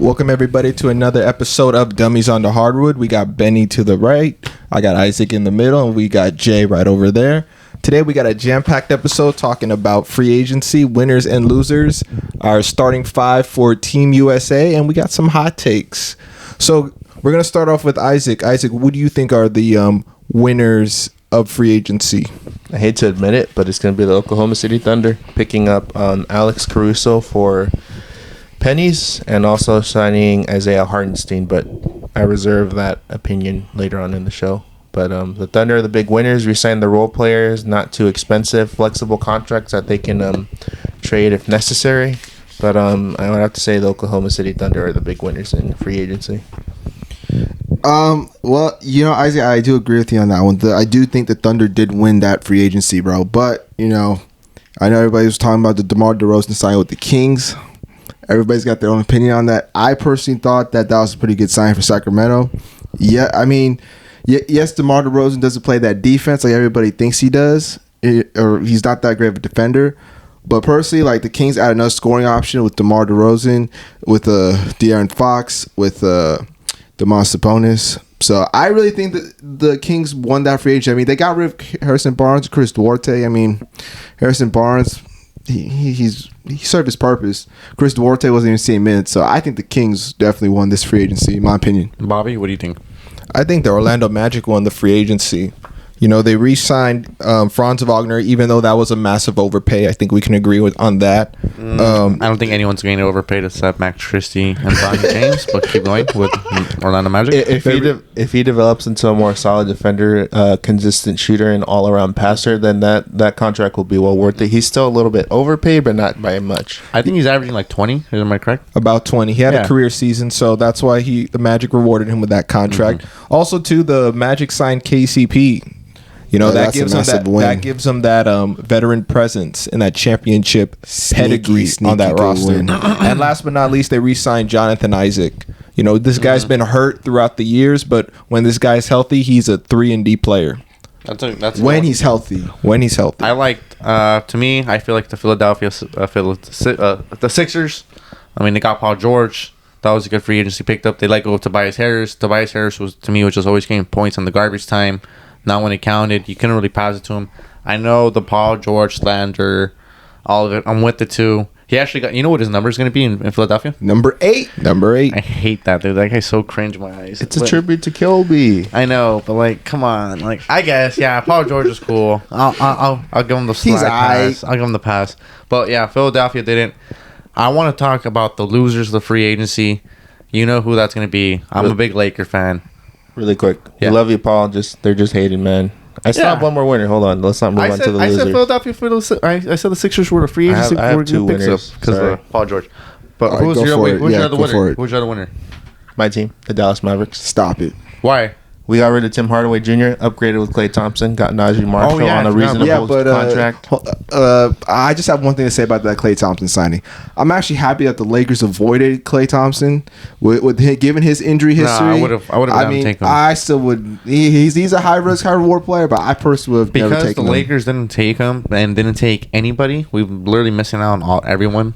Welcome everybody to another episode of Dummies on the Hardwood. We got Bennie to the right, I got Isaac in the middle, and we got Jay right over there. Today we got a jam-packed episode talking about free agency, winners and losers, our starting five for Team USA, and we got some hot takes. So we're going to start off with Isaac. Isaac, what do you think are the winners of free agency? I hate to admit it, but it's going to be the Oklahoma City Thunder picking up Alex Caruso for pennies and also signing Isaiah Hartenstein, but I reserve that opinion later on in the show. But the Thunder are the big winners. Re-signed the role players, not too expensive, flexible contracts that they can trade if necessary. But I would have to say the Oklahoma City Thunder are the big winners in free agency. Well, Isaac, I do agree with you on that one. I do think the Thunder did win that free agency, bro. But, I know everybody was talking about the DeMar DeRozan sign with the Kings. Everybody's got their own opinion on that. I personally thought that was a pretty good sign for Sacramento. Yeah, I mean, yes, DeMar DeRozan doesn't play that defense like everybody thinks he does, or he's not that great of a defender. But personally, like, the Kings add another scoring option with DeMar DeRozan, with De'Aaron Fox, with Domantas Sabonis. So I really think that the Kings won that free agency. I mean, they got rid of Harrison Barnes, Chris Duarte. I mean, Harrison Barnes, he served his purpose. Chris Duarte wasn't even seeing minutes. So I think the Kings definitely won this free agency, in my opinion. Bobby, what do you think? I think the Orlando Magic won the free agency. They re-signed Franz Wagner, even though that was a massive overpay. I think we can agree on that. I don't think anyone's going to overpay except Max Christie and Bronny James, but keep going with Orlando Magic. If he develops into a more solid defender, consistent shooter, and all-around passer, then that contract will be well worth it. He's still a little bit overpaid, but not by much. I think he's averaging like 20. Am I correct? About 20. He had a career season, so that's why the Magic rewarded him with that contract. Mm-hmm. Also, too, the Magic signed KCP. That gives them that veteran presence and that championship pedigree on that roster. And last but not least, they re-signed Jonathan Isaac. This guy's been hurt throughout the years, but when this guy's healthy, he's a 3-and-D player. That's when he's healthy. When he's healthy. I feel like the Philadelphia the Sixers. I mean, they got Paul George. That was a good free agency picked up. They let go of Tobias Harris. Tobias Harris was just always getting points on the garbage time. Not when it counted. You couldn't really pass it to him. I know the Paul George slander, all of it. I'm with it too. He actually got. You know what his number is going to be in Philadelphia? Number 8. I hate that, dude. That guy's so cringe in my eyes. It's a tribute to Kilby. I know, but come on. I guess Paul George is cool. I'll give him the pass. I'll give him the pass. But yeah, Philadelphia didn't. I want to talk about the losers of the free agency. You know who that's going to be. I'm a big Laker fan. Really quick. Yeah. Love you, Paul. They're just hating, man. I still have one more winner. Hold on. Let's not move on to the loser. I said Philadelphia I said the Sixers were the free agency. I have two winners because of Paul George. But who's your other winner? Who's your other winner? My team, the Dallas Mavericks. Stop it. Why? We got rid of Tim Hardaway Jr., upgraded with Klay Thompson, got Najee Marshall on a reasonable contract. I just have one thing to say about that Klay Thompson signing. I'm actually happy that the Lakers avoided Klay Thompson with given his injury history. I would have taken him. I still would. He's a high risk, high reward player, but I personally would have never taken him. Because the Lakers didn't take him and didn't take anybody. We're literally missing out on everyone.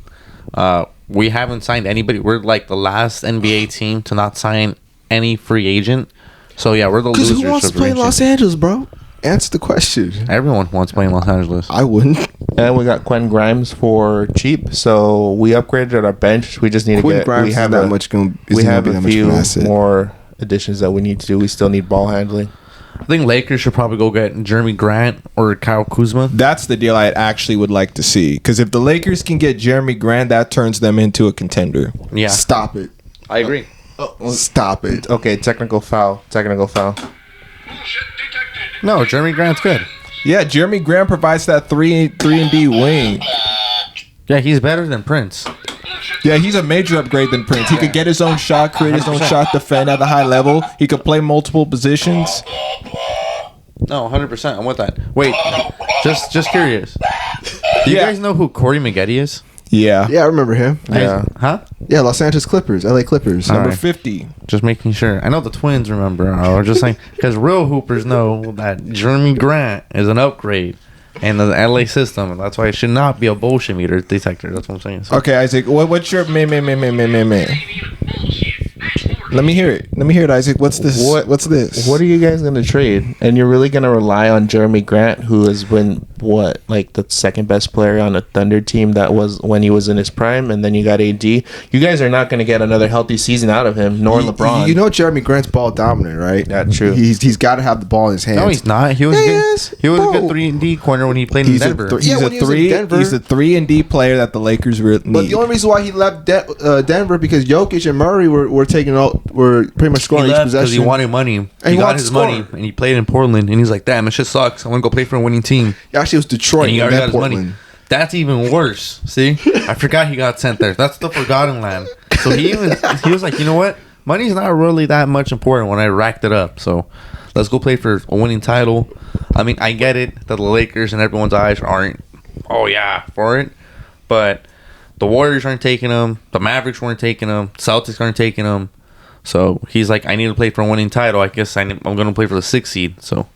We haven't signed anybody. We're like the last NBA team to not sign any free agent. So, yeah, we're the losers. Because who wants to play in Los Angeles, bro? Answer the question. Everyone wants to play in Los Angeles. I wouldn't. And we got Quentin Grimes for cheap. So, we upgraded our bench. We just need to get... Grimes we have a few more additions that we need to do. We still need ball handling. I think Lakers should probably go get Jeremy Grant or Kyle Kuzma. That's the deal I actually would like to see. Because if the Lakers can get Jeremy Grant, that turns them into a contender. Yeah. Stop it. I agree. Stop it. Okay, technical foul. No, Jeremy Grant's good. Yeah, Jeremy Grant provides that 3-and-D wing. Yeah, he's better than Prince. Yeah, he's a major upgrade than Prince. He could get his own shot, create his own shot, defend at a high level. He could play multiple positions. No, 100%. I'm with that. Wait, just curious. Do you guys know who Corey Maggette is? Yeah. Yeah, I remember him. Yeah. Huh? Yeah, Los Angeles Clippers, LA Clippers. Number 50. Just making sure. I know the Twins remember. I was just saying, because real hoopers know that Jeremy Grant is an upgrade in the LA system. That's why it should not be a bullshit meter detector. That's what I'm saying. So. Okay, Isaac, what's your man? Let me hear it. Let me hear it, Isaac. What's this? What's this? What are you guys going to trade? And you're really going to rely on Jeremy Grant, who has been, like the second best player on a Thunder team that was when he was in his prime, and then you got AD. You guys are not going to get another healthy season out of him, nor LeBron. You know Jeremy Grant's ball dominant, right? Yeah, true. He's got to have the ball in his hands. No, he's not. He was Yes, he was a bro. good 3-and-D corner when he played in Denver. Yeah, when he was in Denver. He's a 3-and-D player that the Lakers need. But the only reason why he left Denver because Jokic and Murray were taking out, were pretty much He scoring each left because possession. he wanted money. And he he got wanted his to score. money, and he played in Portland. And he's like, "Damn, it shit sucks. I want to go play for a winning team." Actually, it was Detroit. And he and already then got his Portland. money. That's even worse. See, I forgot he got sent there. That's the forgotten land. So he was like, you know what? Money's not really that much important when I racked it up. So let's go play for a winning title. I mean, I get it that the Lakers and everyone's eyes aren't, for it. But the Warriors aren't taking him. The Mavericks weren't taking him. Celtics aren't taking him. So he's like, I need to play for a winning title. I guess I'm going to play for the 6th seed. So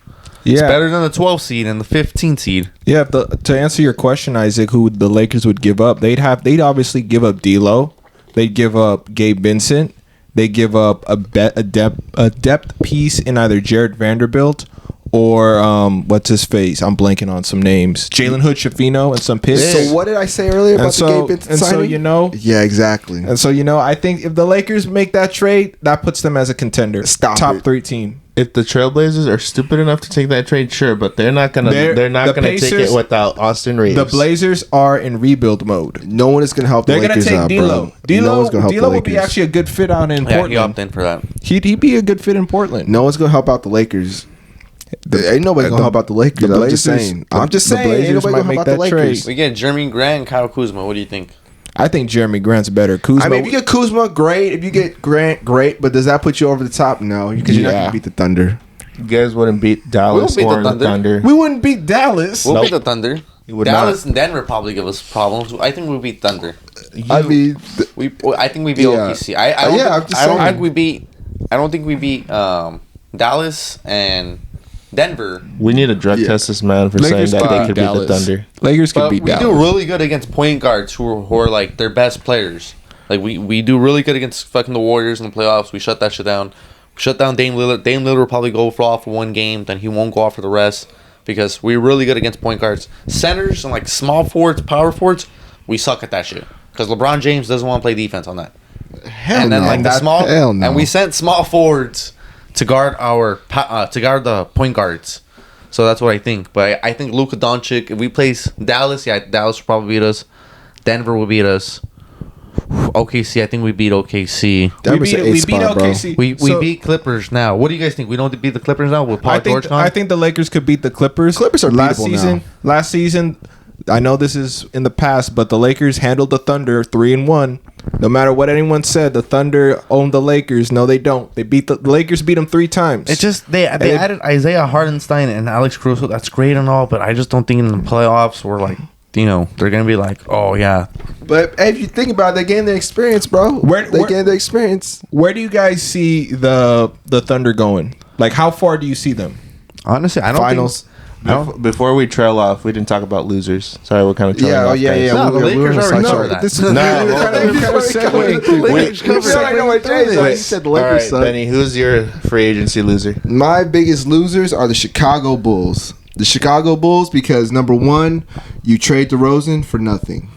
it's better than the 12th seed and the 15th seed. Yeah, to answer your question, Isaac, who the Lakers would give up, they'd obviously give up D'Lo. They'd give up Gabe Vincent. They give up a depth piece in either Jared Vanderbilt or what's his face? I'm blanking on some names. Jalen Hood-Schifino and some picks. So what did I say earlier about the Gabe Vincent signing? Yeah, exactly. And so I think if the Lakers make that trade, that puts them as a contender. Top 3 team. If the Trailblazers are stupid enough to take that trade, sure, but they're not gonna. They're not gonna take it without Austin Reeves. The Blazers are in rebuild mode. No one is gonna help. They're the gonna Lakers take out, D'Lo. bro. No one's gonna help the D'Lo would be Lakers. actually a good fit out in Portland. He opted in for that. He'd be a good fit in Portland. No one's gonna help out the Lakers. Ain't nobody gonna help out the Lakers. I'm just saying. Ain't Blazers nobody might gonna make help out the that trade. Lakers. We get Jeremy Grant and Kyle Kuzma. What do you think? I think Jeremy Grant's better. Kuzma, I mean, if you get Kuzma, great. If you get Grant, great. But does that put you over the top? No, because you're not gonna beat the Thunder. You guys wouldn't beat Dallas beat or the the Thunder. we wouldn't beat Dallas. We'll beat the Thunder. would Dallas and Denver probably give us problems. I think we beat Thunder. I mean, I think we beat OKC. I don't think we beat Dallas and Denver. We need to drug test this man for Lakers saying that they could could beat beat the Dallas. Thunder. Lakers could But beat we Dallas. do really good against point guards who are like their best players. Like we do really good against fucking the Warriors in the playoffs. We shut that shit down. We shut down Dame Lillard. Dame Lillard will probably go off for one game, then he won't go off for the rest because we're really good against point guards. Centers and like small forwards, power forwards, we suck at that shit because LeBron James doesn't want to play defense on that. hell no. And we sent small forwards to guard the point guards. So that's what I think. But I think Luka Doncic, if we place Dallas, Dallas will probably beat us. Denver will beat us. OKC, I think we beat OKC. We beat OKC. We beat Clippers now. What do you guys think? We don't beat the Clippers now with Paul George gone? I think the Lakers could beat the Clippers. Clippers are last beatable season. now. Last season, I know this is in the past, but the Lakers handled the Thunder 3-1. No matter what anyone said, the Thunder owned the Lakers. No, they don't. The Lakers beat them 3 times. It's just they added Isaiah Hartenstein and Alex Caruso. That's great and all, but I just don't think in the playoffs we're like, they're gonna be like, oh yeah. But hey, if you think about it, they gained their experience, bro. They gained their experience. Where do you guys see the Thunder going? Like, how far do you see them? Honestly, I don't Finals. Before we trail off, we didn't talk about losers. Sorry, we're kind of trailing off. Yeah. No, the we were Lakers on already a covered side. that. This is You said the All Lakers, right, son. Benny, who's your free agency loser? My biggest losers are the Chicago Bulls. The Chicago Bulls because number one, you trade DeRozan for nothing.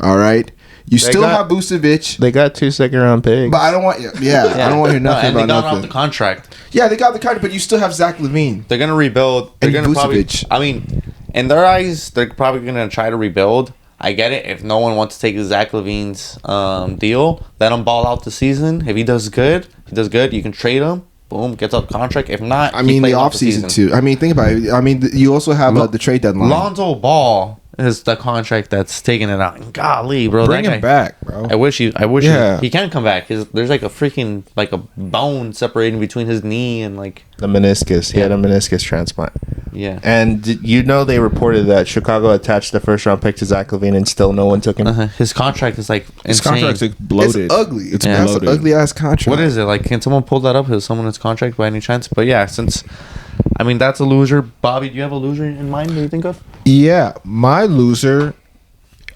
All right, you still have Vucevic, They got 2 second-round picks. but I don't want. Yeah, I don't want to hear nothing and about they got off nothing. the contract. Yeah, they got the contract, but you still have Zach LaVine. They're gonna rebuild. They're And gonna probably. Vucevic. I mean, in their eyes, they're probably gonna try to rebuild. I get it. If no one wants to take Zach LaVine's deal, let him ball out the season. If he does good, you can trade him. Boom, gets up contract. If not, I mean, the offseason too. I mean, think about it. I mean, you also have the trade deadline. Lonzo Ball is the contract that's taking it out. And golly, bro, Bring that him guy- back, bro. I wish Yeah. he can come back. There's like a freaking like a bone separating between his knee and like The meniscus. He had a meniscus transplant. yeah. And they reported that Chicago attached the first-round pick to Zach LaVine and still no one took him. His contract is like His insane. contract's bloated. It's ugly. It's Yeah. an ugly ass contract. What is it like? Can someone pull that up? Is someone's contract by any chance? But yeah, that's a loser. Bobby, do you have a loser in mind that you think of? Yeah, my loser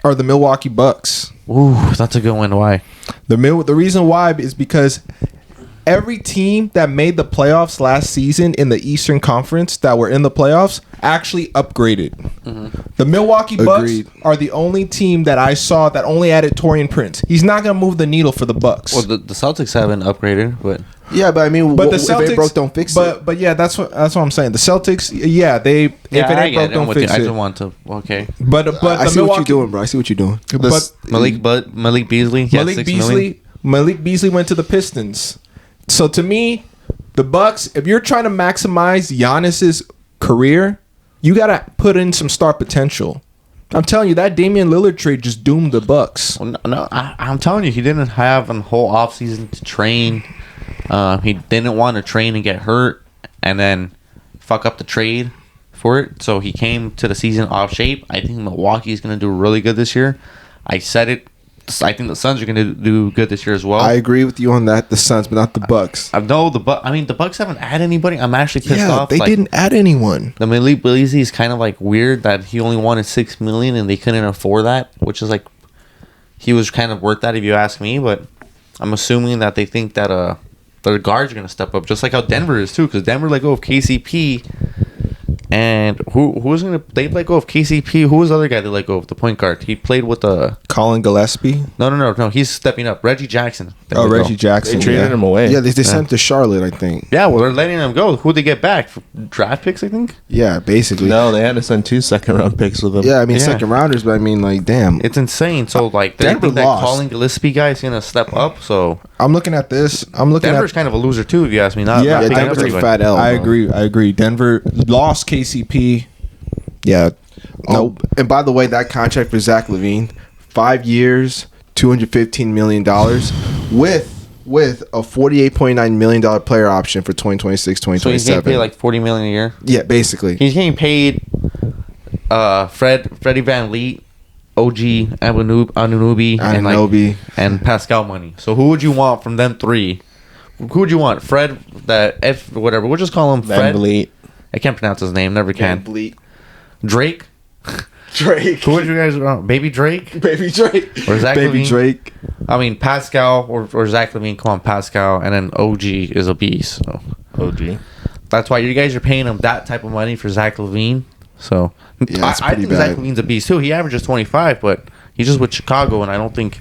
are the Milwaukee Bucks. Ooh, that's a good one. Why? The reason why is because every team that made the playoffs last season in the Eastern Conference that were in the playoffs actually upgraded. The Milwaukee Bucks Agreed. are the only team that I saw that only added Taurean Prince. He's not going to move the needle for the Bucks. Well, the Celtics haven't upgraded, but Yeah, but I mean, but the if Celtics it broke, don't fix it. But yeah, that's what I'm saying. The Celtics, yeah, if it ain't broke, don't fix I it. just want to. Okay, But I the see what Milwaukee, you're doing, bro. I see what you're doing. But Malik Beasley, yeah, Malik Beasley went to the Pistons. So to me, the Bucks, if you're trying to maximize Giannis's career, you gotta put in some star potential. I'm telling you, that Damian Lillard trade just doomed the Bucks. Well, no, I'm telling you, he didn't have a whole offseason to train. He didn't want to train and get hurt and then fuck up the trade for it. So he came to the season off shape. I think Milwaukee is going to do really good this year. I said it. I think the Suns are going to do good this year as well. I agree with you on that. The Suns, but not the Bucks. I know the Bucks haven't added anybody. I'm actually pissed off. They didn't add anyone. The Malik Beasley is kind of like weird that he only wanted $6 million and they couldn't afford that, which is like he was kind of worth that if you ask me. But I'm assuming that they think that the guards are gonna step up, just like how Denver is too, because Denver let go of KCP. And who's gonna? They let go of KCP. Who was the other guy they let go of? The point guard. He played with the Colin Gillespie. No. He's stepping up. Reggie Jackson. There we Reggie go. Jackson. They traded him away. Yeah, they sent him to Charlotte, I think. Yeah, well, they're letting him go. Who they get back? Draft picks, I think. Yeah, basically. No, they had to send 2 second-round picks with them. Yeah, I mean, Yeah. second rounders, but I mean, like, damn. It's insane. So like, they Denver think that lost. Colin Gillespie guy is gonna step up. So I'm looking at this. I'm looking Denver's at. kind of a loser too, if you ask me. Not Yeah, Yeah, picking up Denver's a anybody. fat L. I bro. agree. Denver lost KCP. Yeah. Oh, and by the way, that contract for Zach LaVine, 5 years, $215 million, with a $48.9 million player option for 2026, So he's getting 2027. paid like $40 million a year. Yeah, basically. He's getting paid. Freddie Van Vliet, OG Anunoby, Anunoby. and Pascal money. So who would you want from them three? Who would you want? Fred, that F, whatever. We'll just call him Van Fred. Vliet. I can't pronounce his name. Never can. Drake. Drake. Who would you guys want? Baby Drake Baby Drake. or Zach Baby LaVine? Drake. I mean Pascal or Zach LaVine. Come on, Pascal, and then OG is a beast. So OG. that's why you guys are paying him that type of money for Zach LaVine. So Yeah, it's I pretty think bad. Zach LaVine's a beast too. He averages 25, but he's just with Chicago, and I don't think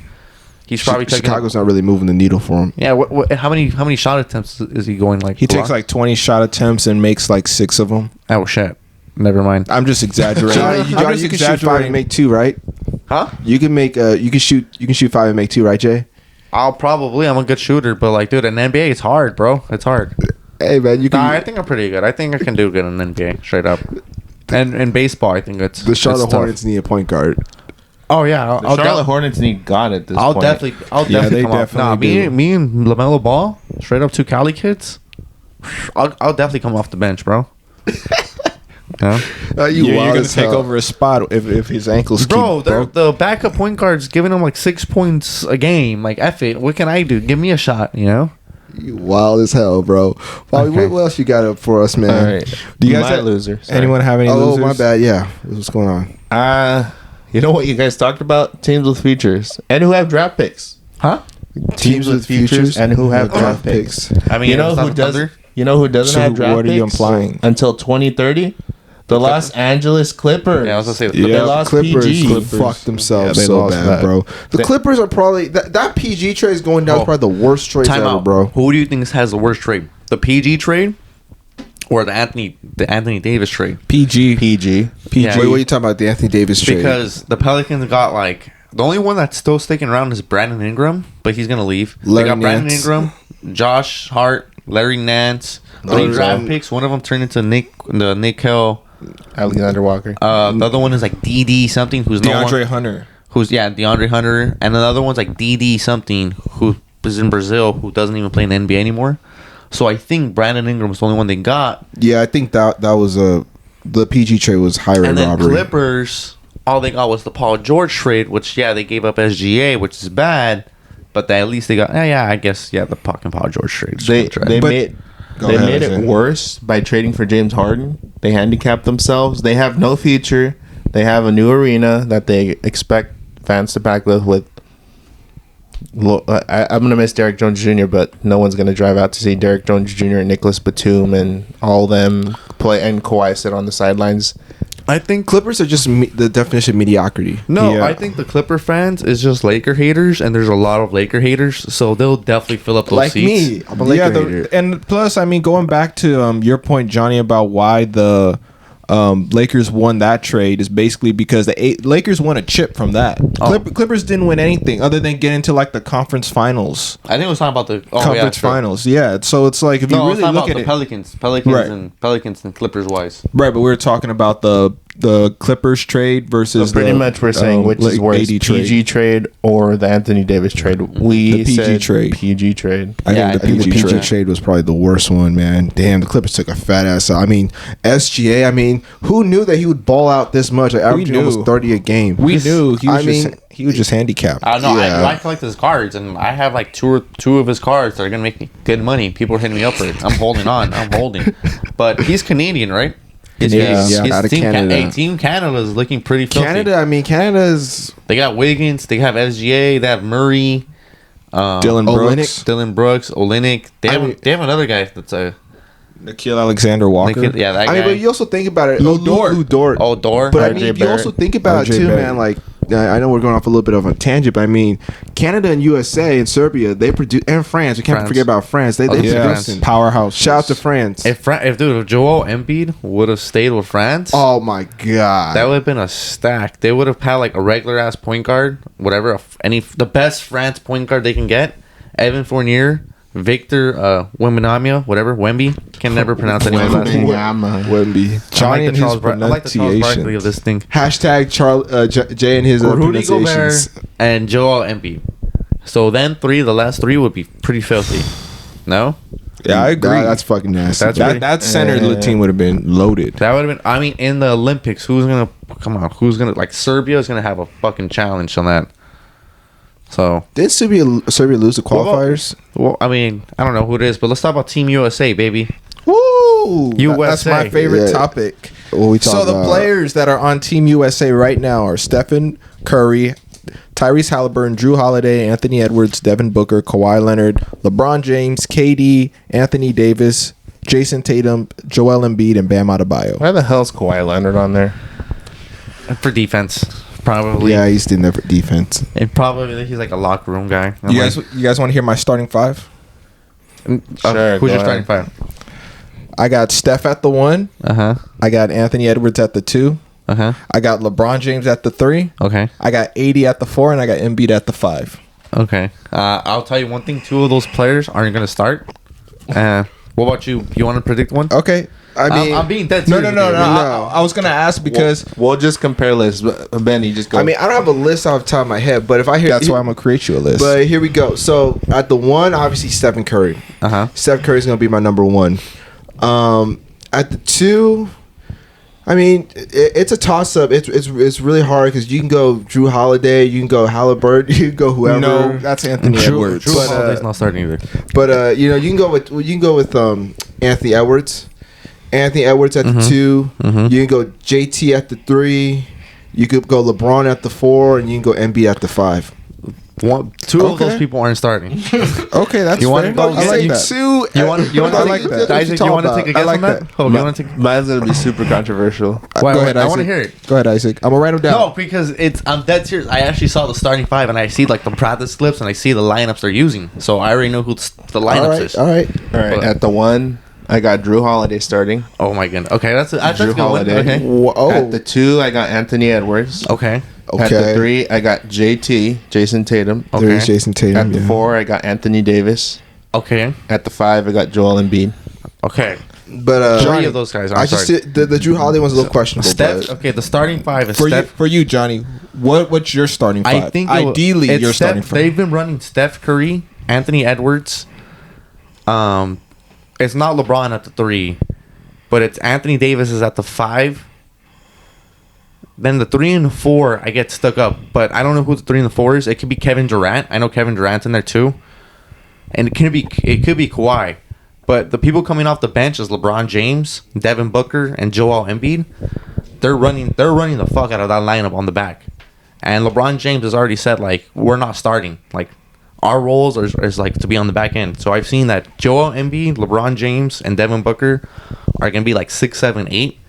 he's probably taking. Chicago's not really moving the needle for him. Yeah, how many shot attempts is he going like? He takes like 20 shot attempts and makes like 6 of them. Oh shit! Never mind. I'm just exaggerating. Johnny, I'm just you can shoot 5 and make 2, right? Huh? You can make you can shoot 5 and make 2, right, Jay? I'm a good shooter, but like, dude, in NBA, it's hard, bro. It's hard. Hey man, you can. Nah, I think I'm pretty good. I think I can do good in NBA, straight up. And in baseball, I think it's the Charlotte it's tough. Hornets need a point guard. Oh yeah, The Charlotte Hornets need God at this I'll point. definitely they come off. Nah, definitely me and LaMelo Ball, straight up 2 Cali kids. I'll definitely come off the bench, bro. Yeah. You're wild gonna as take hell. over his spot if his ankles Bro, keep broke. the backup point guard's giving him like 6 points a game. Like, F it. What can I do? Give me a shot, you know? You wild as hell, bro. Bobby, Okay. what else you got up for us, man? All right. Do you guys My have- loser. Sorry. Anyone have any Oh, losers? my bad. Yeah, what's going on? You know what you guys talked about? Teams with futures and who have draft picks. Huh? Teams with futures and who have draft picks. I mean, You know it's who not does? Thunder. You know who doesn't So have draft what picks? are you implying? Until 2030, the Los Angeles Clippers. Yeah, I was gonna say the They Yeah, lost Clippers PG. fucked themselves Yeah, they so lost bad, that. bro. The They- Clippers are probably that PG trade is going down. Oh. Probably the worst trades Time ever, out, bro. Who do you think has the worst trade? The PG trade or the Anthony Davis trade? PG. PG. Yeah. Wait, what are you talking about? The Anthony Davis trade? Because the Pelicans got like the only one that's still sticking around is Brandon Ingram, but he's gonna leave. Larry They got Brandon Nance. Ingram, Josh Hart, Larry Nance, 3 draft picks. One of them turned into Nick Hill. Alexander Walker. The other one is like DD something, who's no DeAndre one, Hunter. who's DeAndre Hunter, and another one's like DD something, who is in Brazil, who doesn't even play in the NBA anymore. So I think Brandon Ingram's the only one they got. yeah, I think that was the PG trade was high rate And then robbery. Clippers, all they got was the Paul George trade, which they gave up SGA, which is bad, but at least they got I guess the fucking Paul George trade. is a They good trade. they But- made Go they ahead, made it Isaiah. worse by trading for James Harden. They handicapped themselves. They have no future. They have a new arena that they expect fans to back with I'm gonna miss Derek Jones Jr., but no one's gonna drive out to see Derek Jones Jr. and Nicholas Batum and all them play, and Kawhi sit on the sidelines. I think Clippers are just the definition of mediocrity. No, Yeah. I think the Clipper fans is just Laker haters, and there's a lot of Laker haters, so they'll definitely fill up those Like seats. me, I'm a Laker hater. and plus, I mean, going back to your point, Johnny, about why the Lakers won that trade is basically because the Lakers won a chip from that. Clippers didn't win anything other than get into like the conference finals. I think it was talking about the Conference finals, yeah. So it's like if you really look at the it, Pelicans Right. Pelicans and Clippers wise. right? But we were talking about the Clippers trade versus So pretty much we're saying which is worse, AD PG trade or the Anthony Davis trade. We The PG said trade. PG trade. I Yeah, think I think the PG PG trade. trade was probably the worst one, man. Damn, the Clippers took a fat ass out. I mean, SGA, I mean, who knew that he would ball out this much? Like averaging knew. almost 30 a game. We knew he was I mean, he was just handicapped. I don't know. Yeah. I collect his cards, and I have like two of his cards that are gonna make me good money. People are hitting me up for it. I'm holding on. I'm holding. But he's Canadian, right? Canadian, yeah, out of Canada. Team Canada is looking pretty filthy. Canada, I mean, Canada's They got Wiggins. They have SGA. They have Murray. Dylan Brooks, Dylan Brooks. Olynyk. They have mean- they have another guy that's a Nikhil Alexander Walker. yeah, that I guy. mean, but you also think about it. Lou Dort. Lou Dort. Oh, Dor. But I RJ mean, if you Barrett. also think about it RJ too, Barrett. man. Like, I know we're going off a little bit of a tangent, but I mean, Canada and USA and Serbia, they produce, and France. We can't France. forget about France. They Oh, produce. yeah. Yeah, powerhouse. Shout out to France. If Joel Embiid would have stayed with France, Oh my god. that would have been a stack. They would have had like a regular ass point guard, whatever, the best France point guard they can get. Evan Fournier, Victor Wembanyama, whatever, Wemby. Can never pronounce anyone's last name. Wemby. Johnny and his I like the Charles Barkley of pronunciations. this thing. Hashtag Jay and his Rudy Gobert pronunciations. and Joel Embiid. So then the last three would be pretty filthy. No? Yeah, I agree. That's fucking nasty. That's that that center team would have been loaded. That would have been, I mean, in the Olympics, who's going to, like, Serbia is going to have a fucking challenge on that. So, Did Serbia lose the qualifiers? well, I mean, I don't know who it is, but let's talk about Team USA, baby. Woo! USA. That's my favorite Yeah. topic. What we So talking the about? players that are on Team USA right now are Stephen Curry, Tyrese Halliburton, Drew Holiday, Anthony Edwards, Devin Booker, Kawhi Leonard, LeBron James, KD, Anthony Davis, Jason Tatum, Joel Embiid, and Bam Adebayo. Why the hell's Kawhi Leonard on there? For defense, probably. Yeah, he's in there for defense. And probably he's like a locker room guy. I'm You like, guys want to hear my starting five? Sure, who's go your ahead. starting five? I got Steph at the 1. Uh-huh. I got Anthony Edwards at the 2. Uh-huh. I got LeBron James at the 3. Okay. I got 80 at the 4, and I got Embiid at the 5. Okay. I'll tell you one thing. Two of those players aren't going to start. What about you? You want to predict one? Okay. I mean, I'm being dead no, serious. no, no, with no. you. I was gonna ask because We'll just compare lists. Benny, just go. I mean, I don't have a list off the top of my head, but if I hear that's why I'm gonna create you a list. But here we go. So at the 1, obviously Stephen Curry. Uh-huh. Steph Curry's gonna be my number 1. At the 2, I mean, it's a toss up. It's really hard because you can go Drew Holiday, you can go Halliburton, you can go whoever. no, that's Anthony Edwards. Drew But, Holiday's not starting either. But you know, you can go with Anthony Edwards. Anthony Edwards at the 2. You can go JT at the 3. You could go LeBron at the 4, and you can go Embiid at the 5. Two of Okay. those people aren't starting. Okay, that's You wanna fair. go I like get that. 2. You want to I like that. Isaac, you want to take a guess like on that? that. Oh, you want to take? Mine's gonna be super controversial. Why, Go ahead, I Isaac. want to hear it. Go ahead, Isaac. I'm gonna write them down. No, because I'm dead serious. I actually saw the starting 5 and I see like the practice clips and I see the lineups they're using. So I already know who the All lineups right, is. all right. All right, at the 1, I got Drew Holiday starting. Oh my goodness. Okay, that's a Drew good one. Holiday. Okay. Whoa. At the 2, I got Anthony Edwards. Okay. At the Okay. 3, I got JT, Jason Tatum. Okay. There's Jason Tatum. At the yeah. 4, I got Anthony Davis. Okay. At the 5, I got Joel Embiid. Okay. But Three of those guys. I'm I sorry. just the Drew Holiday one's a little questionable. Steph. but Okay, the starting 5 is for Steph. you, Johnny. What's your starting five? I think ideally it's your Steph, starting five. They've been running Steph Curry, Anthony Edwards. It's not LeBron at the 3, but it's Anthony Davis is at the 5. Then the 3 and the 4, I get stuck up, but I don't know who the 3 and the 4 is. It could be Kevin Durant. I know Kevin Durant's in there too, and it could be Kawhi. But the people coming off the bench is LeBron James, Devin Booker, and Joel Embiid. They're running the fuck out of that lineup on the back. And LeBron James has already said, like, we're not starting. Like, our roles is like to be on the back end. So I've seen that Joel Embiid, LeBron James, and Devin Booker are gonna be like 6, 7, 8.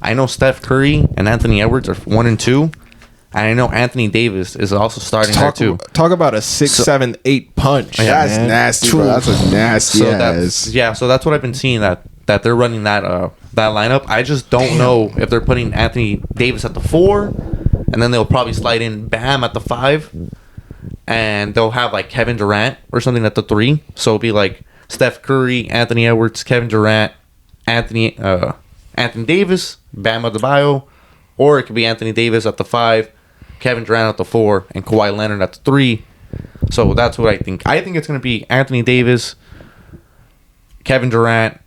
I know Steph Curry and Anthony Edwards are 1 and 2. And I know Anthony Davis is also starting there too. Talk about a 6, 7, 8 punch. Yeah, That's man. nasty, bro. That's a nasty ass. So that's what I've been seeing that they're running that lineup. I just don't know if they're putting Anthony Davis at the 4, and then they'll probably slide in Bam at the 5, and they'll have like Kevin Durant or something at the 3. So it'll be like Steph Curry, Anthony Edwards, Kevin Durant, Anthony Davis, Bam Adebayo, or it could be Anthony Davis at the 5, Kevin Durant at the 4, and Kawhi Leonard at the 3. So that's what I think. I think it's going to be Anthony Davis, Kevin Durant,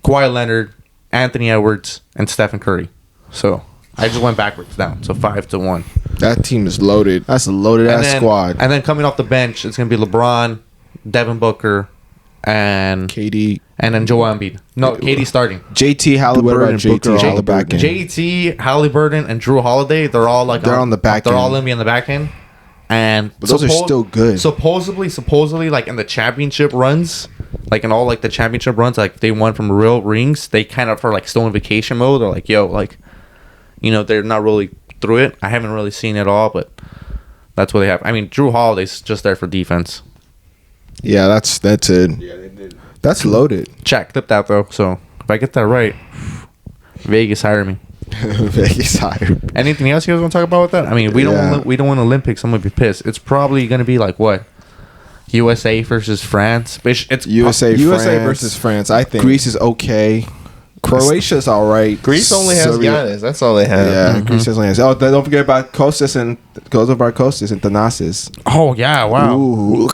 Kawhi Leonard, Anthony Edwards, and Stephen Curry. So I just went backwards down. So 5-1. That team is loaded. That's a loaded ass squad. And then coming off the bench, it's going to be LeBron, Devin Booker, and KD. And then Joel Embiid. No, KD starting. JT Halliburton and Booker JT on the back end. JT, Halliburton, and Drew Holiday, they're all like They're on the back They're end. all going to be on the back end. And But those are still good. Supposedly, like in the championship runs, like in all like the championship runs, like they won from real rings. They kind of are like still in vacation mode. They're like, yo, like, you know, they're not really through it. I haven't really seen it all, but that's what they have. I mean, Drew Holiday's just there for defense. Yeah, that's it. Yeah, they did. That's loaded. Check, clip that though. So if I get that right, Vegas hire me. Vegas hired. Anything else you guys want to talk about with that? I mean, we don't win Olympics. I'm gonna be pissed. It's probably gonna be like what? USA versus France. It's USA versus France. I think Greece is okay. Croatia's all right. Greece only has Serbia- Giannis. That's all they have. Yeah, Greece only has. Oh, don't forget about Kostas and Thanasis. oh yeah, wow. Ooh,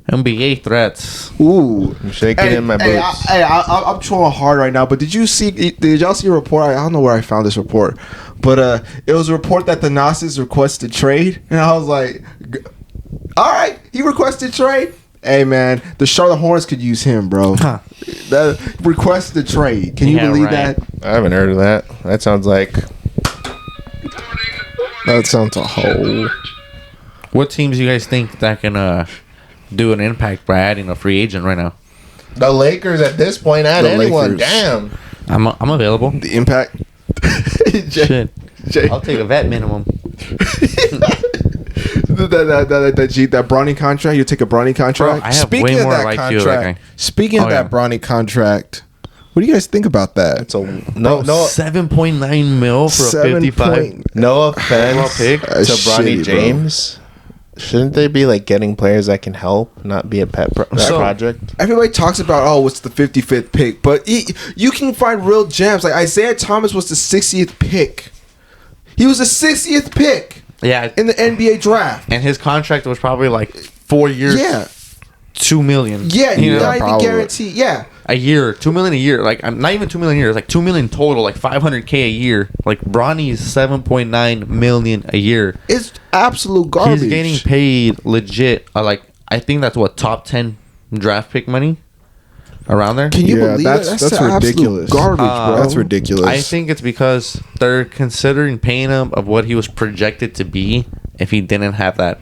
NBA threats. ooh. I'm shaking in my boots. I'm trolling hard right now. But did y'all see a report? I don't know where I found this report, but it was a report that Thanasis requested trade, and I was like, all right, he requested trade. Hey man, the Charlotte Hornets could use him, bro. Huh. That requested trade. Can you Yeah, believe right. that? I haven't heard of that. That sounds like A whole. What teams do you guys think that can do an impact by adding a free agent right now? the Lakers at this point. Add The anyone. Lakers. Damn. I'm available. The impact. Shit. Jay, I'll take a vet minimum. that Bronny contract. You take a Bronny contract. Bro, I have way more like you, that guy. Speaking of Oh, that yeah. Bronny contract, what do you guys think about that? It's a no 7.9 mil for a 55. no offense pick. to That's Bronny shitty, bro. James. Shouldn't they be like getting players that can help, not be a pet project? Everybody talks about what's the 55th pick, but you can find real gems. Like Isaiah Thomas was the 60th pick. He was the 60th pick Yeah, in the NBA draft. and his contract was probably like 4 years. Yeah. $2 million. Yeah, you you know, not even probably. guarantee. Yeah, a year, $2 million a year. Like I'm not even $2 million a year. It's like $2 million total, like $500K a year. Like Bronny is $7.9 million a year. it's absolute garbage. He's getting paid legit. Like I think that's what top 10 draft pick money around there. Can you Yeah, believe that's- that? that's absolute ridiculous. garbage, bro. That's ridiculous. I think it's because they're considering paying him of what he was projected to be if he didn't have that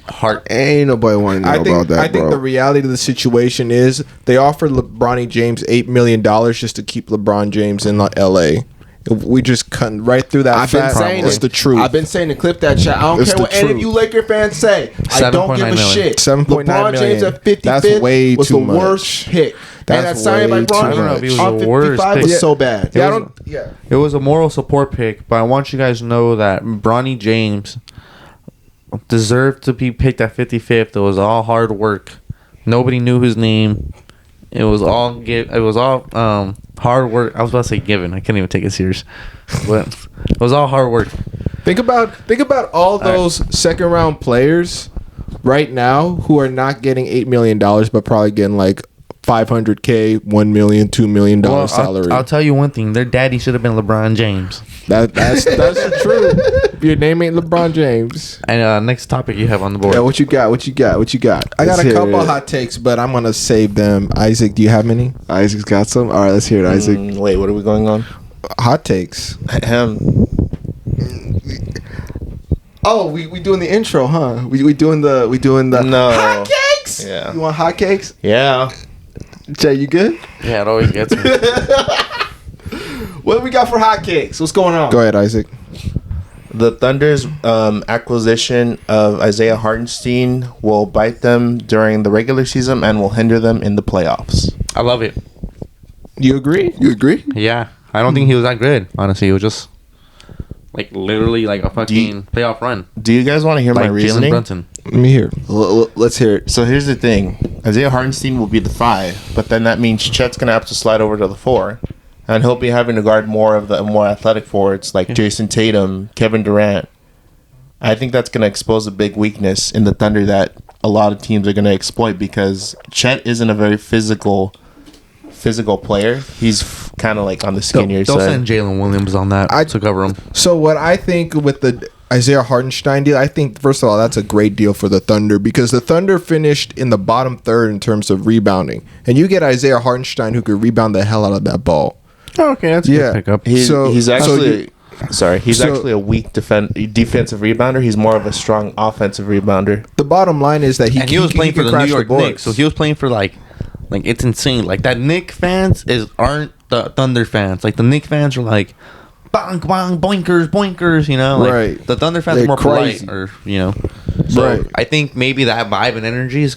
heart. Ain't nobody want to know about that, I think bro. the reality of the situation is they offered Bronny James $8 million just to keep LeBron James in LA. We just cut right through that. I've been fat. saying It's it. the truth. I've been saying to clip that shot. I don't It's care the what any of truth. you Laker fans say. I don't give a 7.9 million. shit. 7.9 LeBron James million. at 55th That's way was too the much. worst pick. And that That's signing by way too Bronny I don't know if he was on the worst 55 pick. was Yeah. so bad. Yeah, Yeah, I I don't- don't. Yeah. It was a moral support pick, but I want you guys to know that Bronny James deserved to be picked at 55th. It was all hard work. Nobody knew his name. It was all hard work. I was about to say given. I can't even take it serious. But it was all hard work. Think about all those second round players right now who are not getting $8 million, but probably getting like $500K, $1 million, $2 million salary. I'll tell you one thing. Their daddy should have been LeBron James. That's the truth. Your name ain't LeBron James. And next topic you have on the board. Yeah, what you got? I I got a couple hot takes, but I'm gonna save them. Isaac, do you have many Isaac's got some. All right, let's hear it, Isaac. Wait, what are we going on? hot takes? Oh, we doing the intro, huh? We doing the No. hot cake. hotcakes? Yeah. You want hotcakes? Yeah. Jay, you good? Yeah, it always gets me. What do we got for hotcakes? What's going on? Go ahead, Isaac. The Thunder's acquisition of Isaiah Hartenstein will bite them during the regular season and will hinder them in the playoffs. I love it. You agree? You agree? Yeah, I don't think he was that good. Honestly, it was just like literally like a fucking playoff run. Do you guys want to hear Like my Jalen reasoning? Brunson. Let me hear. Let's hear it. So here's the thing. Isaiah Hartenstein will be the 5, but then that means Chet's going to have to slide over to the 4. And he'll be having to guard more of the more athletic forwards like Jason Tatum, Kevin Durant. I think that's going to expose a big weakness in the Thunder that a lot of teams are going to exploit because Chet isn't a very physical player. He's kind of like on the skinnier They'll side. send Jalen Williams on that to cover him. So what I think with the Isaiah Hartenstein deal, I think first of all that's a great deal for the Thunder because the Thunder finished in the bottom third in terms of rebounding, and you get Isaiah Hartenstein who could rebound the hell out of that ball. Oh, okay, that's a Yeah. good pickup. He's actually so- actually a weak defensive rebounder. He's more of a strong offensive rebounder. The bottom line is that And he was playing for could the crash New York boards. Knicks, so he was playing for like it's insane. Like that Knicks fans aren't the Thunder fans. Like the Knicks fans are like bong bong boinkers, you know. Like, Right. The Thunder fans They're are more crazy. polite, or you know. So Right. I think maybe that vibe and energy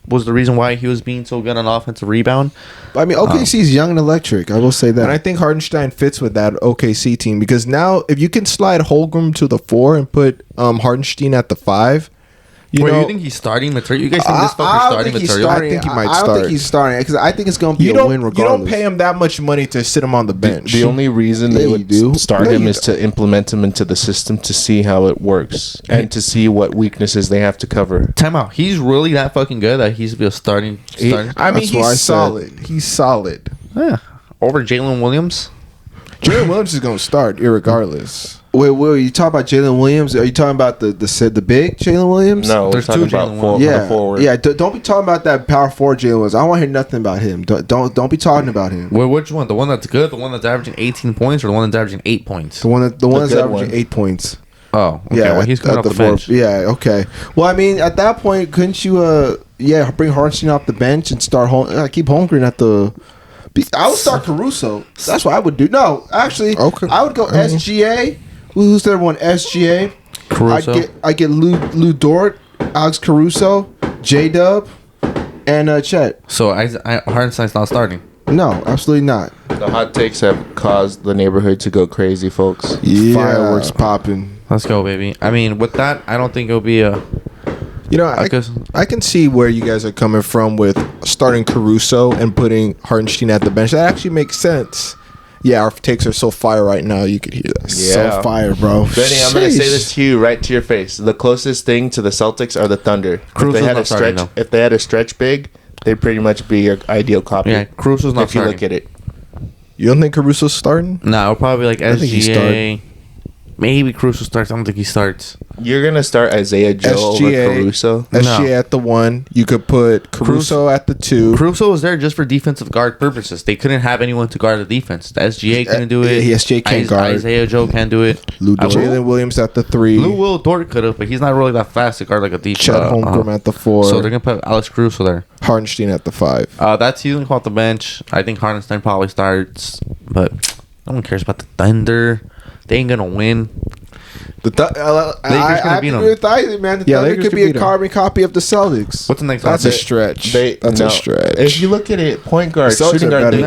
was the reason why he was being so good on offensive rebound. I mean, OKC's young and electric. I will say that. And I think Hardenstein fits with that OKC team because now if you can slide Holmgren to the 4 and put Hardenstein at the 5, you know, you think he's starting material? You guys think this fucker's starting material? I think he might I don't start. think he's starting because I think it's going to be you a don't win you regardless. don't pay him that much money to sit him on the bench. The only reason Yeah, they you would do. start No, him you is to implement him into the system to see how it works and to see what weaknesses they have to cover. Time out. He's really that fucking good that he's be a starting. I mean, That's what I he's said. solid. He's solid. Yeah. Over Jalen Williams. Jalen Williams is going to start irregardless. Wait, you talking about Jalen Williams? Are you talking about the big Jalen Williams? No, There's we're talking two about Jalen the Yeah, forward. yeah. Don't be talking about that power forward Jalen Williams. I don't want to hear nothing about him. Don't be talking about him. Well, which one? The one that's good, the one that's averaging 18 points, or the one that's averaging 8 points? The one that's good averaging one. 8 points. Oh, okay. Yeah, well, he's coming off the fourth- bench. Yeah, okay. Well, I mean, at that point, couldn't you, bring Hartenstein off the bench and start keep Holmgren at the. I would start Caruso. That's what I would do. No, actually, Okay. I would go SGA. Who's the other one? SGA. Caruso. I get Lou Dort, Alex Caruso, J Dub, and Chet. So Hardenstein's not starting. No, absolutely not. The hot takes have caused the neighborhood to go crazy, folks. Yeah. Fireworks popping. Let's go, baby. I mean, with that, I don't think it'll be a. You know, I guess- I can see where you guys are coming from with starting Caruso and putting Hardenstein at the bench. That actually makes sense. Yeah, our takes are so fire right now. You could hear that. Yeah. So fire, bro. Benny, I'm going to say Sheesh. this to you right to your face. The closest thing to the Celtics are the Thunder. Caruso's not starting, If they had a stretch big, they'd pretty much be your ideal copy. Yeah, Caruso's not if you starting. look at it. You don't think Caruso's starting? No, it'll probably like I think he SGA. Maybe Caruso starts. I don't think he starts. You're going to start Isaiah Joe over Caruso? SGA at the 1. You could put Caruso at the 2. Caruso was there just for defensive guard purposes. They couldn't have anyone to guard the defense. The SGA couldn't do it. Yeah, SGA can't guard. Isaiah Joe can't do it. Lou Dort. Jalen Williams at the 3. Will Dort could have, but he's not really that fast to guard like a defense. Chet Holmgren at the 4. So they're gonna put Alex Caruso there. Hardenstein at the 5. That's he's gonna come off the bench. I think Hardenstein probably starts, but no one cares about the Thunder. They ain't gonna win. I beat agree with Isaac, man. The Yeah, Thunder Lakers could could be a beat 'em. carbon copy of the Celtics. What's the next? That's hot a take? stretch. That's No. a stretch. If you look at it, point guard, Celtics shooting are guard, better.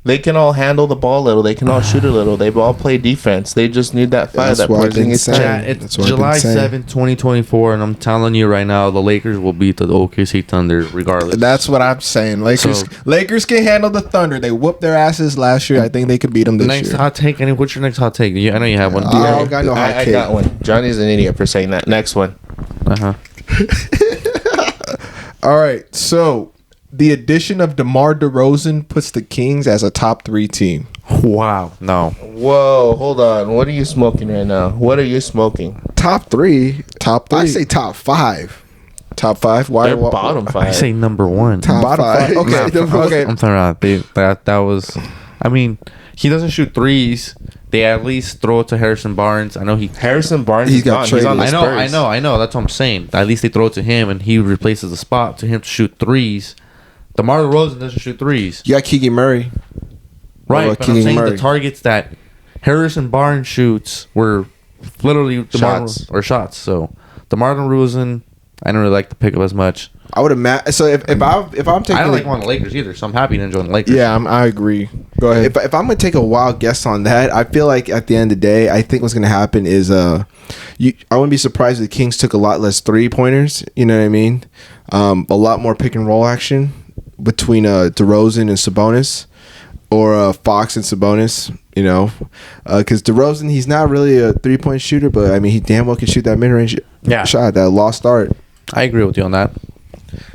they can all handle the ball a little. They can all shoot a little. They all play defense. They just need that fire. That's That what I've been Porzingis saying. had. It's That's what I've been July saying. 7th, 2024, and I'm telling you right now, the Lakers will beat the OKC Thunder regardless. That's what I'm saying. Lakers can handle the Thunder. They whooped their asses last year. I think they could beat them this next year. hot take. What's your next hot take? I know you have one. I don't got no hot I take. got one. Johnny's an idiot for saying that. Next one. Uh-huh. All right. So the addition of DeMar DeRozan puts the Kings as a top 3 team. Wow. No. Whoa, hold on. What are you smoking right now? What are you smoking? Top 3. Top 3. I say top 5. top 5. Why? They're bottom I five. say number one. Top Bottom 5. five. Okay. Okay. Okay. I'm talking about that was. I mean, he doesn't shoot threes, they at least throw it to Harrison Barnes. I know Harrison Barnes. He's got He's on the traded. Spurs. I know. That's what I'm saying. At least they throw it to him, and he replaces the spot to him to shoot threes. DeMar DeRozan doesn't shoot threes. You got Keegan Murray. Right, What about but I'm Keegan saying Murray? the targets that Harrison Barnes shoots were literally shots. So DeMar DeRozan, I don't really like the pickup as much. I would imagine. So if I'm taking, I don't like one of the Lakers either, so I'm happy to join the Lakers. Yeah, I agree. Go ahead. if I'm gonna take a wild guess on that, I feel like at the end of the day, I think what's gonna happen is I wouldn't be surprised if the Kings took a lot less 3-pointers. You know what I mean? A lot more pick and roll action between DeRozan and Sabonis, or Fox and Sabonis. You know, because DeRozan, he's not really a 3-point shooter, but I mean he damn well can shoot that mid range shot, that lost art. I agree with you on that.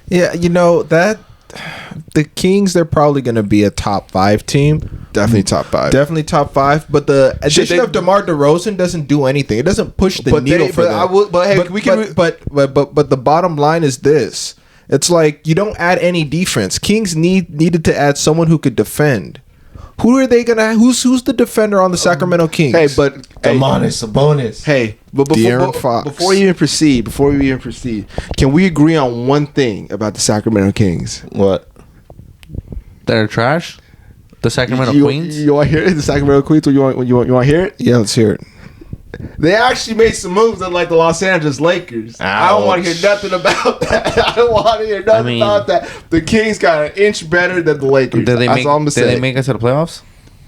Yeah, you know that the Kings, they're probably going to be a top 5 team. Definitely top 5. Definitely top 5. But the addition of DeMar DeRozan doesn't do anything. It doesn't push the needle for them. But the bottom line is this: it's like you don't add any defense. Kings needed to add someone who could defend. Who are they gonna? Who's the defender on the Sacramento Kings? Hey, but Sabonis. Hey, but De'Aaron Fox. before we even proceed, can we agree on one thing about the Sacramento Kings? What? They're trash. The Sacramento Queens. You want to hear it? The Sacramento Queens? Or you want to hear it? Yeah, let's hear it. They actually made some moves unlike the Los Angeles Lakers. I don't want to hear nothing about that. I don't want to hear nothing about that. The Kings got an inch better than the Lakers. That's all I'm saying. Did they make it to the playoffs?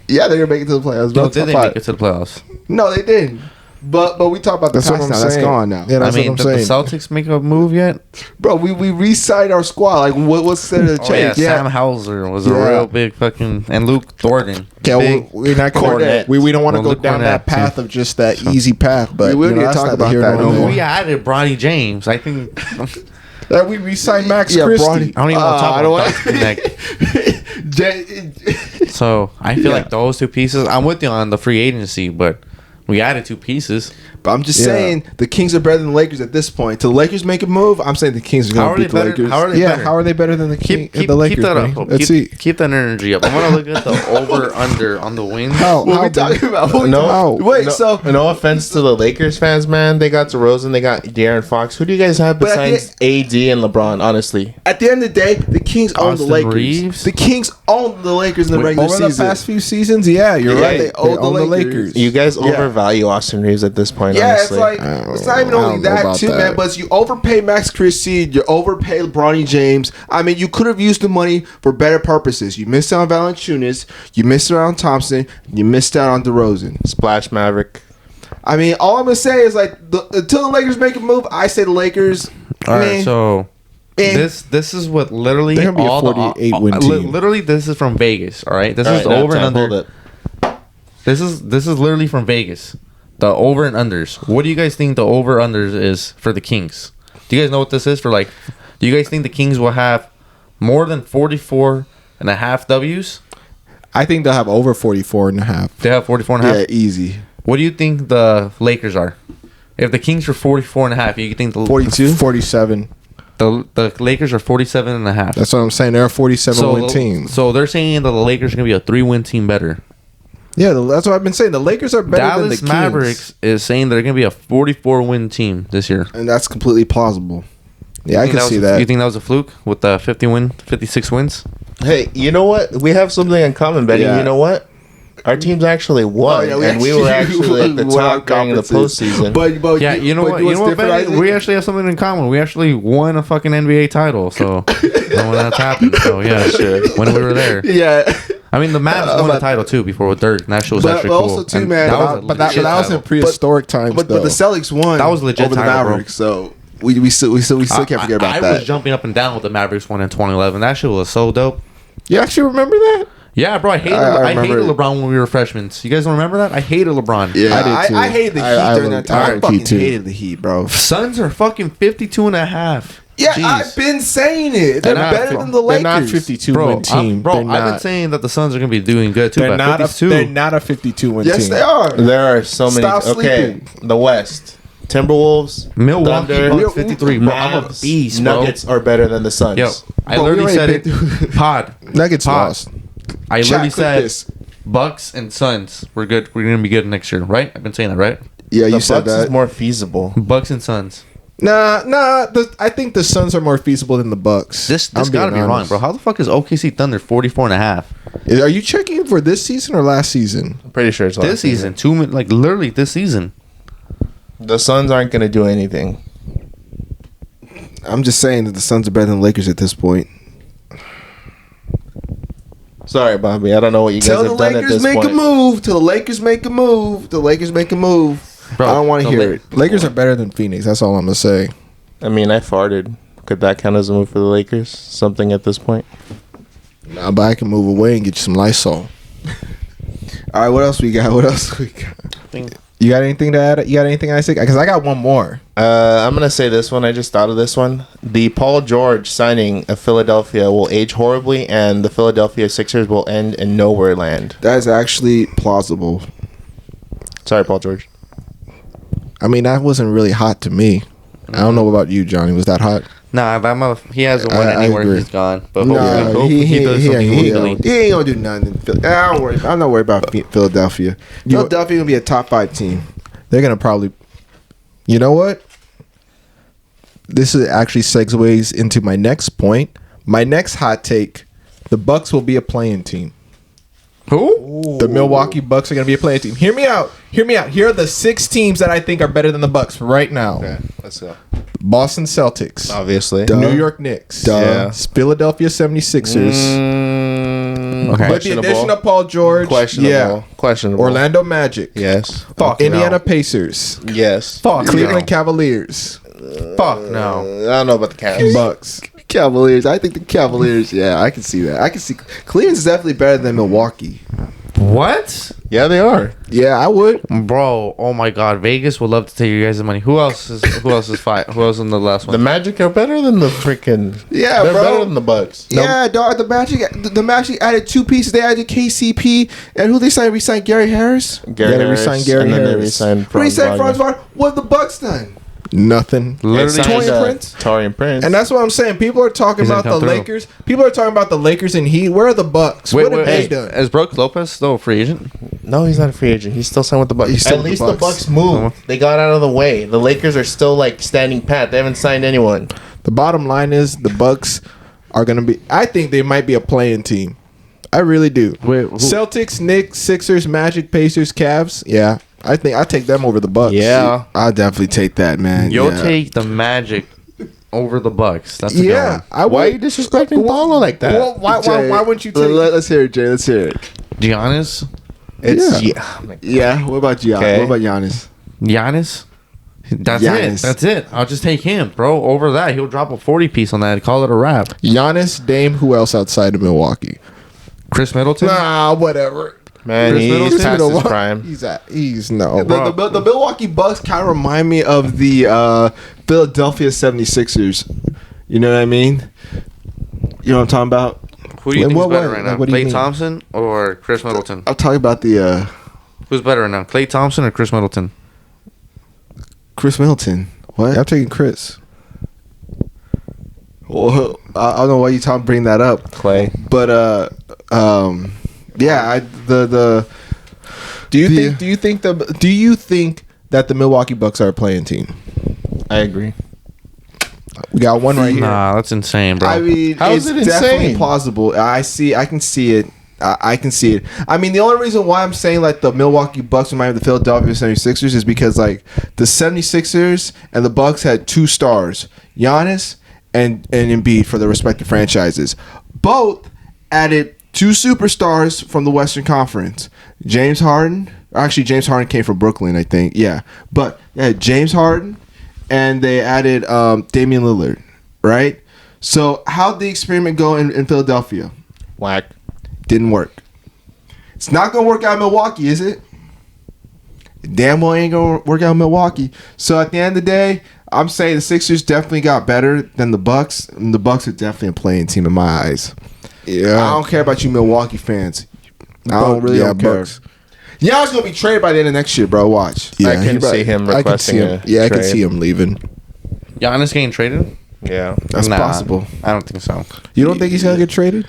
Yeah, they're gonna make it to the playoffs. No, did they make it to the playoffs? No, they didn't. But we talk about the That's what past I'm now. That's saying. gone now. Yeah, that's I mean, what I'm did the saying. Celtics make a move yet? Bro, we re-signed our squad. Like, what's the Oh, yeah, change? Sam Hauser was a Yeah. real big fucking... And Luke Thornton. Yeah, Big. we're not going. Cornet. We don't want to Well, go down Cornet, that path too. of just that easy path. But We you know, didn't that's talk neither about here that nor no there. more. We added Bronny James. I think... That we re-signed Max Yeah, Christie. Bronny. I don't even want to talk I don't about that. want. So, I feel like those two pieces... I'm with you on the free agency, but we added 2 pieces. But I'm just saying the Kings are better than the Lakers at this point. Till the Lakers make a move, I'm saying the Kings are How going are to they beat the better? Lakers. How are they better? How are they better than the Keep Lakers? that Benny? up. Let's see. Keep that energy up. I want to look at the over/under on the wins. How? What are we Benny? talking about? No, Wait, no, so no offense to the Lakers fans, man. They got DeRozan, they got De'Aaron Fox. Who do you guys have But at besides AD and LeBron? Honestly, at the end of the day, the Kings own the Austin Lakers. Reeves? The Kings own the Lakers in the regular Over the season. past few seasons, yeah, you're Yeah, right. they own the Lakers. you guys Yeah. overvalue Austin Reeves at this point. Yeah, honestly. it's like it's not even I only don't know that about too, that. man. But you overpay Max Christie, you overpay Bronny James. I mean, you could have used the money for better purposes. You missed out on Valanciunas, you missed out on Thompson, you missed out on DeRozan. Splash Maverick. I mean, all I'm gonna say is like until the Lakers make a move, I say the Lakers. All man, right, so man, this is what literally They're gonna be a all 48 win team. Literally, this is from Vegas. All right, this All is right, the now, over and time, under. hold it. This is literally from Vegas. The over and unders. What do you guys think the over unders is for the Kings? Do you guys know what this is for? Like, do you guys think the Kings will have more than 44.5 W's? I think they'll have over 44 and a half. They have 44.5. yeah, easy. What do you think the Lakers are? If the Kings are 44.5, you think the 42? 47. the Lakers are 47.5. That's what I'm saying. They're a 47 win team. So they're saying that the Lakers are going to be a 3-win team better. Yeah, that's what I've been saying. The Lakers are better than the Dallas Kings. Mavericks is saying they're going to be a 44-win team this year. And that's completely plausible. Yeah, I You think can see was- that. You think that was a fluke with the 56 wins? Hey, you know what? We have something in common, Benny. Yeah. You know what? Our teams actually won, Oh, yeah, and we were actually at the won our top during the conferences. postseason. But Yeah, you know what? You know what, Benny? We actually have something in common. We actually won a fucking NBA title. So when that's happened. So yeah, when we were there. Yeah. I mean, the Mavs won the title too before with Dirk. And that shit was But actually also, cool. too, And man, that was a But that legit was in title. prehistoric times, But though. the Celtics won. That was legit over the title, bro. Mavericks. So we still can't forget about I that. was jumping up and down with the Mavericks won in 2011. That shit was so dope. You actually remember that? Yeah, bro, I hated I hated remember- LeBron when we were freshmen. You guys don't remember that? I hated LeBron. Yeah, I did too. I hated the Heat I during that time. I loved fucking Heat too. hated the Heat, bro. Suns are fucking 52.5. Yeah, Jeez. I've been saying it. They're not better fi- than the They're Lakers. not 52 Bro, win team. I've been not. saying that the Suns are going to be doing good too. They're But not 52. They're not a 52 win Yes, team. they are. There are so many. Stop Okay, sleeping. the West. Timberwolves, Milwaukee Thunder, Bucks 53. Bro, I'm a Mavs, beast, bro. Nuggets are better than the Suns. Yo, I Bro, we literally said already it. Pod. Nuggets Pod. lost. I Chat, literally clip said this. Bucks and Suns. We're good. We're gonna be good next year, right? I've been saying that, right? Yeah, The you said Bucks that. is more feasible. Bucks and Suns. Nah. I think the Suns are more feasible than the Bucks. This I'm gotta be being wrong, honest. bro. How the fuck is OKC Thunder 44.5 Are you checking for this season or last season? I'm pretty sure it's this season? Literally this season. The Suns aren't going to do anything. I'm just saying that the Suns are better than the Lakers at this point. Sorry, Bobby. I don't know what you guys Till the have done at Lakers this make point. a move. Till the Lakers make a move. The Lakers make a move. Bro, I don't want to the hear La- it. Lakers are better than Phoenix. That's all I'm gonna say. I mean, I farted. Could that count as a move for the Lakers? Something at this point? Nah, but I can move away and get you some Lysol. All right, what else we got? You got anything to add? You got anything I say? Because I got one more. I'm going to say this one. I just thought of this one. The Paul George signing of Philadelphia will age horribly, and the Philadelphia Sixers will end in nowhere land. That is actually plausible. Sorry, Paul George. I mean, that wasn't really hot to me. I don't know about you, Johnny. Was that hot? Nah, that he hasn't won I anywhere. agree. He's gone. But No, hopefully he does something legally. he ain't gonna do nothing. I'm not worried about Philadelphia. Philadelphia gonna be a top 5 team. They're gonna probably. You know what? This is actually segues into my next point. My next hot take: the Bucks will be a playing team. Who? The Milwaukee Bucks are gonna be a playing team. Hear me out. Here are the 6 teams that I think are better than the Bucks right now: Okay, let's go. Boston Celtics, Obviously. Duh. New York Knicks, Yeah. Philadelphia 76ers. Okay. With the addition of Paul George, Questionable. yeah, Questionable. Orlando Magic, Yes. Fuck Indiana no. Pacers, Yes. Fuck Cleveland no. Cavaliers, Fuck no. I don't know about the Cavs. Bucks. Cavaliers. I think the Cavaliers. Yeah, I can see that. I can see Cleveland's definitely better than Milwaukee. What? Yeah, they are. Yeah, I would. Bro, oh my god, Vegas would love to take you guys' money. Who else is fight? Who else in the last The one? Magic are better than the freaking. Yeah, they're bro. better than the Bucks. Yeah, dog. The Magic added 2 pieces. They added KCP, and who they signed? Resigned Gary Harris. Gary Yeah, they Harris, re-signed Gary and then they Harris. re-signed Who they signed? Franz Franz Wagner. Wagner. What have the Bucks done? Nothing. Literally, They signed, Torian Prince? Torian Prince. And that's what I'm saying. People are talking He's about gonna the come through. Lakers. People are talking about the Lakers and Heat. Where are the Bucks? What have they done? is Brooke Lopez still a free agent? No, he's not a free agent. He's still signed with the Bucks. He's still At with least the the Bucks. Bucks moved. They got out of the way. The Lakers are still like standing pat. They haven't signed anyone. The bottom line is the Bucks are going to be. I think they might be a playing team. I really do. Wait, who? Celtics, Knicks, Sixers, Magic, Pacers, Cavs. Yeah, I think I take them over the Bucks. Yeah. I'll definitely take that, man. You'll Yeah. take the Magic over the Bucks. That's a Yeah, I Why are would. you disrespecting Paulo like that? Well, why wouldn't you take? Let's hear it, Jay. Let's hear it. Giannis? It's Yeah. yeah. Yeah. What about Giannis? Okay. What about Giannis? Giannis? That's Giannis. it. That's it. I'll just take him, bro. Over that, he'll drop a 40 piece on that and call it a wrap. Giannis, Dame. Who else outside of Milwaukee? Chris Middleton? Nah, whatever. Man, Chris he's Middleton? past his Milwaukee- prime. He's no. The Milwaukee Bucks kind of remind me of the Philadelphia 76ers. You know what I mean? You know what I'm talking about? Who do you In think is what better way? right Like, now? what do you Klay mean? Thompson or Chris Middleton? I'm talking about the Who's better right now? Klay Thompson or Chris Middleton? Chris Middleton. What? I'm taking Chris. Well, I don't know why you bring that up, Clay. but yeah, Do you think that the Milwaukee Bucks are a playing team? I agree. We got one right here. Nah, that's insane, bro. I mean, How it's is it definitely insane? plausible. I can see it. I can see it. I mean, the only reason why I'm saying like the Milwaukee Bucks remind me of the Philadelphia 76ers is because like the 76ers and the Bucks had 2 stars, Giannis and Embiid for their respective franchises. Both added 2 superstars from the Western Conference. James Harden. Actually, James Harden came from Brooklyn, I think. Yeah. But they had James Harden and they added Damian Lillard, right? So how'd the experiment go in Philadelphia? Whack. Didn't work. It's not going to work out in Milwaukee, is it? Damn well ain't going to work out in Milwaukee. So at the end of the day, I'm saying the Sixers definitely got better than the Bucks. And the Bucks are definitely a playing team in my eyes. Yeah. I don't care about you Milwaukee fans. I don't really don't care. Bucks. Yeah, I was going to be traded by the end of next year, bro. Watch. Yeah, I can he- see him I can requesting see him. a Yeah, I can trade. see him leaving. Giannis getting traded? Yeah. That's Nah, possible. I don't think so. You don't think he's gonna get traded?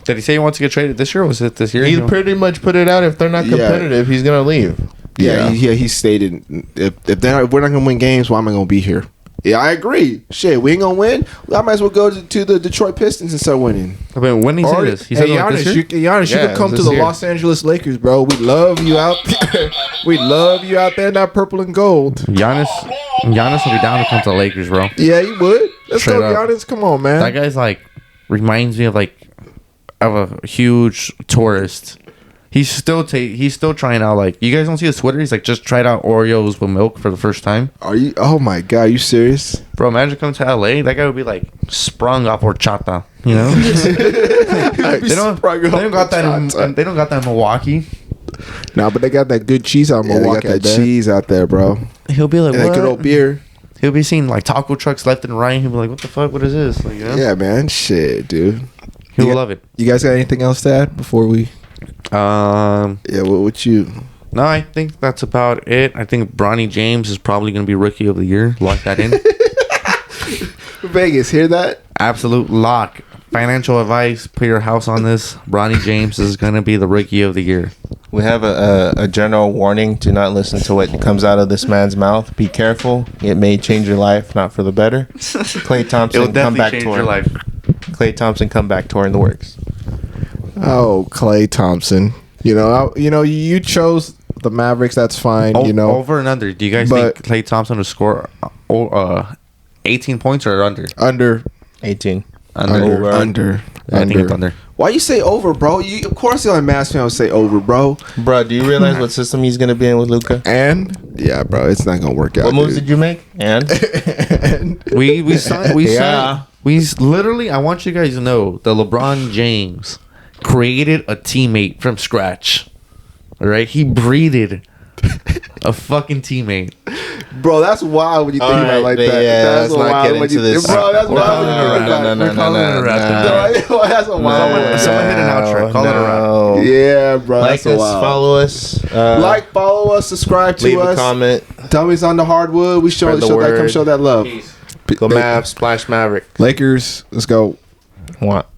Did he say he wants to get traded this year, or was it this year? He pretty much put it out. If they're not competitive, he's gonna leave. Yeah, he stated if we're not gonna win games, why am I gonna be here? Yeah, I agree. Shit, we ain't gonna win. I might as well go to the Detroit Pistons and start winning. I mean, when he said this, he said Giannis, this year? Giannis, you Yeah, could come to this the year. Los Angeles Lakers, bro. We love you out there. We love you out there in that purple and gold. Giannis will be down to come to the Lakers, bro. Yeah, you would. Let's Straight go, up. Giannis. Come on, man. That guy's like reminds me of a huge tourist. He's still trying out, like, you guys don't see his Twitter. He's like, just tried out Oreos with milk for the first time. Are you? Oh my god, are you serious? Bro, imagine coming to LA. That guy would be like sprung off horchata. You know, they don't got that. They don't got that in Milwaukee. Nah, but they got that good cheese out in Yeah, they Milwaukee. got that cheese out there, bro. He'll be like, And that good what? old beer. He'll be seeing like taco trucks left and right. He'll be like, what the fuck? What is this? Like, you know? Yeah, man. Shit, dude. He'll love it. You guys got anything else to add before we? Yeah, what you? No, I think that's about it. I think Bronny James is probably going to be Rookie of the Year. Lock that in. Vegas, hear that? Absolute lock. Financial advice. Put your house on this. Bronny James is going to be the Rookie of the Year. We have a general warning: do not listen to what comes out of this man's mouth. Be careful; it may change your life, not for the better. Klay Thompson, It'll come definitely back change tour. your life. Klay Thompson, come back tour in the works. Oh, Klay Thompson. You chose the Mavericks. That's fine. Over and under. Do you guys But- think Klay Thompson will score 18 points or under? under. 18. Under. I think it's under. Why you say over, bro? Of course, the only Mavs fan would say over, bro. Bro, do you realize what system he's gonna be in with Luca? And yeah, bro, it's not gonna work out. What moves dude. did you make? And We signed. Yeah. Literally. I want you guys to know that LeBron James created a teammate from scratch. All right, he breeded a fucking teammate. Bro, that's wild when you think All about it like right, that. yeah, That's let's not wild get when into you- this. Bro, that's We're wild when you calling think it a about wrap. it. We're calling it a wrap. No, that's a wild. Someone hit an outro. Call it a wrap. No. Yeah, bro. Like That's a us, wild. follow us, Like, follow us, subscribe to leave us. a comment. Dummies on the hardwood. We show Spread the that. Come word. show that love. Go Mavs, Splash Maverick. Lakers. Let's go. What?